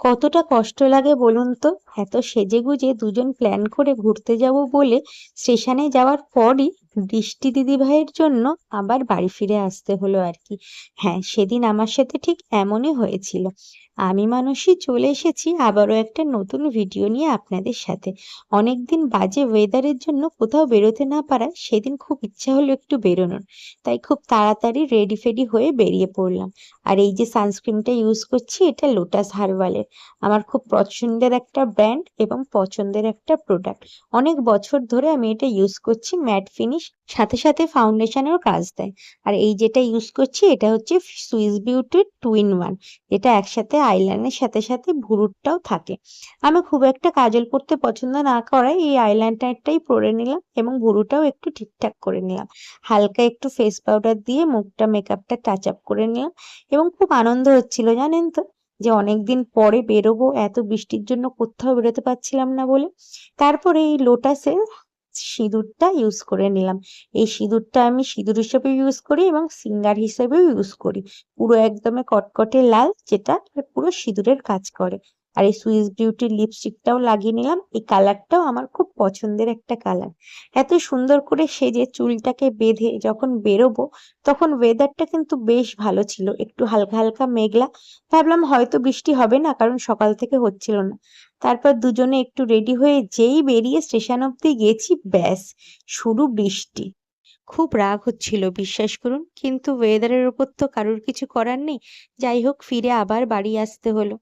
কতটা কষ্ট লাগে বলুন তো? এত সেজেগুজে দুজন প্ল্যান করে ঘুরতে যাব বলে স্টেশনে যাওয়ার পরই বৃষ্টি দিদিভাইয়ের জন্য আবার বাড়ি ফিরে আসতে হলো আর কি। হ্যাঁ, সেদিন আমার সাথে ঠিক এমনই হয়েছিল। আমি মানসী চলে এসেছি আবারও একটা নতুন ভিডিও নিয়ে আপনাদের সাথে। অনেকদিন বাজে ওয়েদারের জন্য কোথাও বেরোতে না পারায় সেদিন খুব ইচ্ছা হলো একটু বেরোনোর। তাই খুব তাড়াতাড়ি রেডি ফেডি হয়ে বেরিয়ে পড়লাম। আর এই যে সানস্ক্রিনটা ইউজ করছি, এটা লোটাস হার্বালের। আমার খুব পছন্দের একটা ব্র্যান্ড এবং পছন্দের একটা প্রোডাক্ট। অনেক বছর ধরে আমি এটা ইউজ করছি, ম্যাট ফিনিশ, সাথে সাথে ফাউন্ডেশনেরও কাজ দেয়। আর এই যেটা ইউজ করছি এটা হচ্ছে সুইস বিউটির 2 in 1, যেটা একসাথে আইল্যান্ডের সাথে সাথে ভুরুটটাও থাকে। আমি খুব একটা কাজল পরতে পছন্দ না করায় এই আইল্যান্ডারটাই পরে নিলাম এবং ভুরুটাও একটু ঠিকঠাক করে নিলাম। হালকা একটু ফেস পাউডার দিয়ে মুখটা মেকআপটা টাচ আপ করে নিলাম এবং খুব আনন্দ হচ্ছিল জানেন তো, যে অনেকদিন পরে বেরোবো, এত বৃষ্টির জন্য কোথাও বেরোতে পারছিলাম না বলে। তারপরে এই লোটাসের সিঁদুরটা ইউজ করে নিলাম। এই সিঁদুরটা আমি সিঁদুর হিসেবে ইউজ করি এবং সিঙ্গার হিসেবেও ইউজ করি। পুরো একদমে কটকটে লাল, যেটা পুরো সিঁদুরের কাজ করে। আর এই সুইস বিউটির লিপস্টিকটাও লাগিয়ে নিলাম। এই কালারটাও আমার খুব পছন্দের একটা কালার। এত সুন্দর করে সেজে চুলটাকে বেঁধে যখন বেরোবো, তখন ওয়েদারটা কিন্তু বেশ ভালো ছিল, একটু হালকা হালকা মেঘলা। ভাবলাম হয়তো বৃষ্টি হবে না, কারণ সকাল থেকে হচ্ছিল না। তারপর দুজনে একটু রেডি হয়ে যেই বেরিয়ে স্টেশন অব্দি গেছি, ব্যাস শুরু বৃষ্টি। খুব রাগ হচ্ছিল বিশ্বাস করুন, কিন্তু ওয়েদারের ওপর তো কারোর কিছু করার নেই। যাই হোক, ফিরে আবার বাড়ি আসতে হলো।